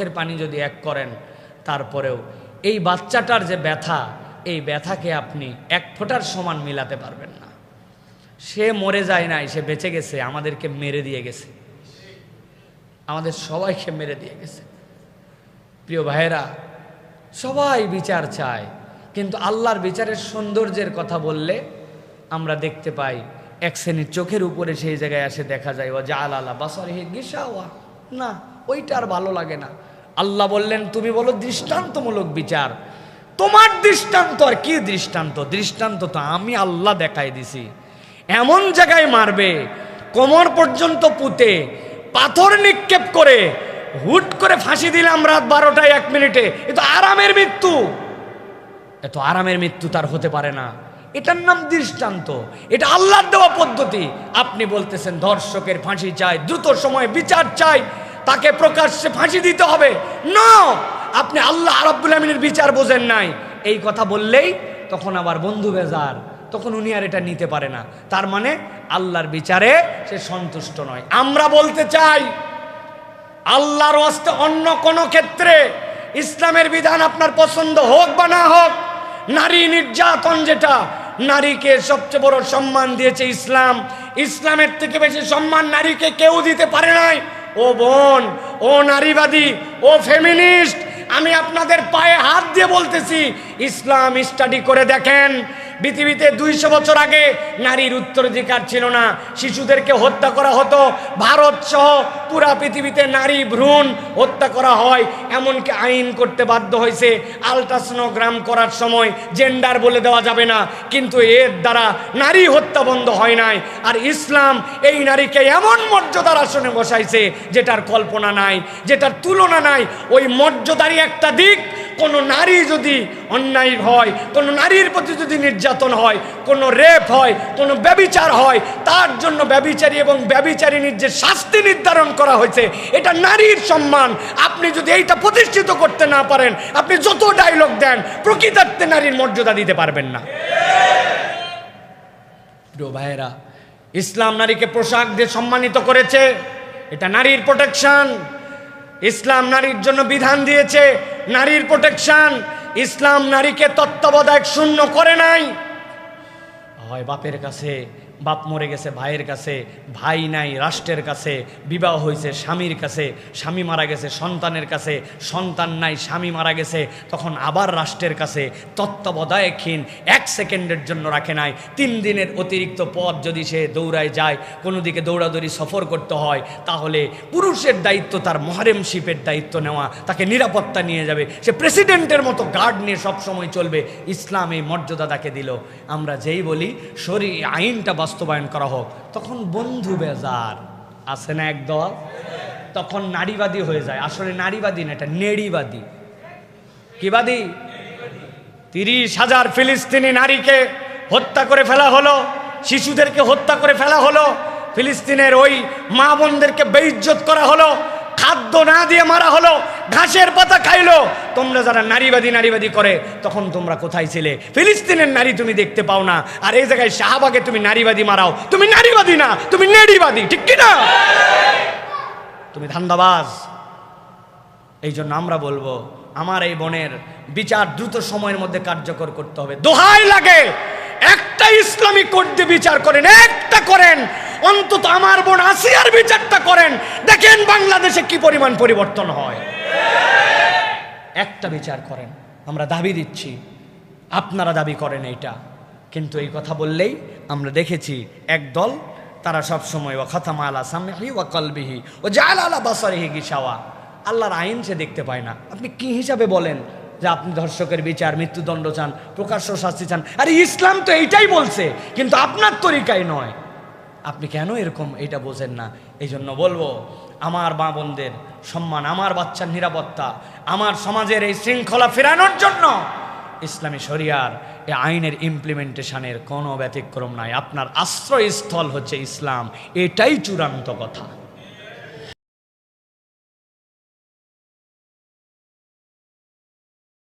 এর পানি যদি এক করেন, তারপরেও এই বাচ্চাটার যে ব্যথা, এই ব্যথাকে আপনি এক ফোঁটার সমান মিলাতে পারবেন না। সে মরে যায় নাই, সে বেঁচে গেছে, আমাদেরকে মেরে দিয়ে গেছে, আমাদের সবাইকে মেরে দিয়ে গেছে। প্রিয় ভাইয়েরা, সবাই বিচার চায়, কিন্তু আল্লাহর বিচারের সৌন্দর্যের কথা বললে আমরা দেখতে পাই এক শ্রেণীর চোখের উপরে সেই জায়গায় আসে দেখা যায় ওয়া জাআলা বাসারিহি গিশাওয়া, না ওইটা আর ভালো লাগে না। আল্লাহ বললেন তুমি বলো দৃষ্টান্তমূলক বিচার। তোমার দৃষ্টান্ত আর কি দৃষ্টান্ত? দৃষ্টান্ত তো আমি আল্লাহ দেখাই দিছি। এমন জায়গায় মারবে কোমর পর্যন্ত পুঁতে পাথর নিক্ষেপ করে হুট করে ফাঁসি দিলাম রাত 12টায় 1 মিনিটে, এ তো আরামের মৃত্যু। এত আরামের মৃত্যু তার হতে পারে না। এটার নাম দৃষ্টান্ত, এটা আল্লাহর দেওয়া পদ্ধতি। আপনি বলতেছেন ধর্ষকের ফাঁসি চাই, দ্রুত সময়ে বিচার চাই, তাকে প্রকাশ্যে ফাঁসি দিতে হবে। না, আপনি আল্লাহ রাব্বুল আমিনের বিচার বোঝেন নাই, এই কথা বললেই তখন আবার বন্ধু বেজার, তখন উনি আর এটা নিতে পারে না। তার মানে আল্লাহর বিচারে সে সন্তুষ্ট নয়। আমরা বলতে চাই আল্লাহর ওয়াস্তে অন্য কোনো ক্ষেত্রে ইসলামের বিধান আপনার পছন্দ হোক বা না হোক, নারী নির্যাতন, যেটা নারীকে সবচেয়ে বড় সম্মান দিয়েছে ইসলাম, ইসলামের থেকে বেশি সম্মান নারীকে কেউ দিতে পারে নাই। ও বোন, ও নারীবাদী, ও ফেমিনিস্ট, আমি আপনাদের পায়ে হাত দিয়ে বলতেছি, ইসলাম স্টাডি করে দেখেন। পৃথিবীতে 200 বছর আগে নারীর উত্তরাধিকার ছিল না, শিশুদেরকে হত্যা করা হতো। ভারত সহ পুরা পৃথিবীতে নারী ভ্রূণ হত্যা করা হয়, এমনকি আইন করতে বাধ্য হয়েছে আলট্রাসোনোগ্রাম করার সময় জেন্ডার বলে দেওয়া যাবে না, কিন্তু এর দ্বারা নারী হত্যা বন্ধ হয় নাই। আর ইসলাম এই নারীকে এমন মর্যাদার আসনে বসাইছে যেটার কল্পনা নাই, যেটার তুলনা নাই। ওই মর্যাদারই একটা দিক, কোনো নারী যদি অন্যায় হয়, কোনো নারীর প্রতি যদি নির্যাতন হয়, কোনো রেপ হয়, কোনো ব্যভিচার হয়, তার জন্য ব্যভিচারী এবং ব্যভিচারিণীর যে শাস্তি নির্ধারণ করা হয়েছে, এটা নারীর সম্মান। আপনি যদি এইটা প্রতিষ্ঠিত করতে না পারেন, আপনি যত ডায়লগ দেন, প্রকৃতার্থে নারীর মর্যাদা দিতে পারবেন না। প্রিয় ভাইয়েরা, ইসলাম নারীকে পোশাক দিয়ে সম্মানিত করেছে, এটা নারীর প্রোটেকশন। ইসলাম নারীর জন্য বিধান দিয়েছে, নারীর প্রোটেকশন। ইসলাম নারীকে তত্ত্বাবধায়ক শূন্য করে নাই। হয় বাপের কাছে, বাপ মরে গেছে ভাইয়ের কাছে, ভাই নাই রাষ্ট্রের কাছে, বিবাহ হয়েছে স্বামীর কাছে, স্বামী মারা গেছে সন্তানের কাছে, সন্তান নাই স্বামী মারা গেছে, তখন আবার রাষ্ট্রের কাছে তত্ত্বাবধায়কহীন 1 সেকেন্ডের জন্য রাখে নাই। 3 দিনের অতিরিক্ত পথ যদি সে দৌড়ায় যায়, কোনো দিকে দৌড়াদৌড়ি সফর করতে হয়, তাহলে পুরুষের দায়িত্ব তার মহরেমশিপের দায়িত্ব নেওয়া, তাকে নিরাপত্তা নিয়ে যাবে, সে প্রেসিডেন্টের মতো গার্ড নিয়ে সবসময় চলবে। ইসলাম এই মর্যাদা তাকে দিল। আমরা যেই বলি শরীয়ত আইনটা বাস্তবায়ন করা হোক, তখন বন্ধু বেজার আছে না একদল, তখন নারীবাদী হয়ে যায়। আসলে নারীবাদী না, এটা নেড়িবাদী। কিবাদী? 30,000 ফিলিস্তিনি নারীকে হত্যা করে ফেলা হলো, শিশুদেরকে হত্যা করে ফেলা হলো, ফিলিস্তিনের ওই মা বোনদেরকে বেইজ্জত করা হলো, খাদ্য না দিয়ে মারা হলো, ঘাসের পাতা খাইলো। তোমরা যারা নারীবাদী করে, তখন তোমরা কোথায় ছিলে? ফিলিস্তিনের নারী তুমি দেখতে পাও না, আর এই জায়গায় শাহবাগে তুমি নারীবাদী মারাও। তুমি নারীবাদী না, তুমি নেড়িবাদী, ঠিক কিনা? তুমি ধান্দাবাজ। এই জন্য আমরা বলবো, আমার এই বোনের বিচার দ্রুত সময়ের মধ্যে কার্যকর করতে হবে। দোহাই লাগে, একটা ইসলামিক কোর্ট দিয়ে বিচার করেন, একটা করেন, অন্তত আমার বোন আসিয়ার বিচারটা করেন, দেখেন বাংলাদেশে কি পরিমাণ পরিবর্তন হয়। একটা বিচার করেন। আমরা দাবি দিচ্ছি, আপনারা দাবি করেন এইটা, কিন্তু এই কথা বললেই আমরা দেখেছি একদল, তারা সব সময় ওয়া খাতামা আলা সামঈহি ওয়া কলবিহি ওয়া জাআলা আলা বাসারিহি গিশাওয়া, আল্লাহর আইন সে দেখতে পায় না। আপনি কি হিসাবে বলেন যে আপনি ধর্ষকের বিচার, মৃত্যুদণ্ড চান, প্রকাশ্য শাস্তি চান? আরে ইসলাম তো এইটাই বলছে, কিন্তু আপনার তরিকায় নয়। আপনি কেন এরকম এটা বোঝেন না? এই জন্য বলবো, আমার মা বোনদের সম্মান, আমার বাচ্চার নিরাপত্তা, আমার সমাজের এই শৃঙ্খলা ফেরানোর জন্য ইসলামী শরিয়ার এই আইনের ইমপ্লিমেন্টেশনের কোনো ব্যতিক্রম নাই। আপনার আশ্রয়স্থল হচ্ছে ইসলাম, এটাই চূড়ান্ত কথা।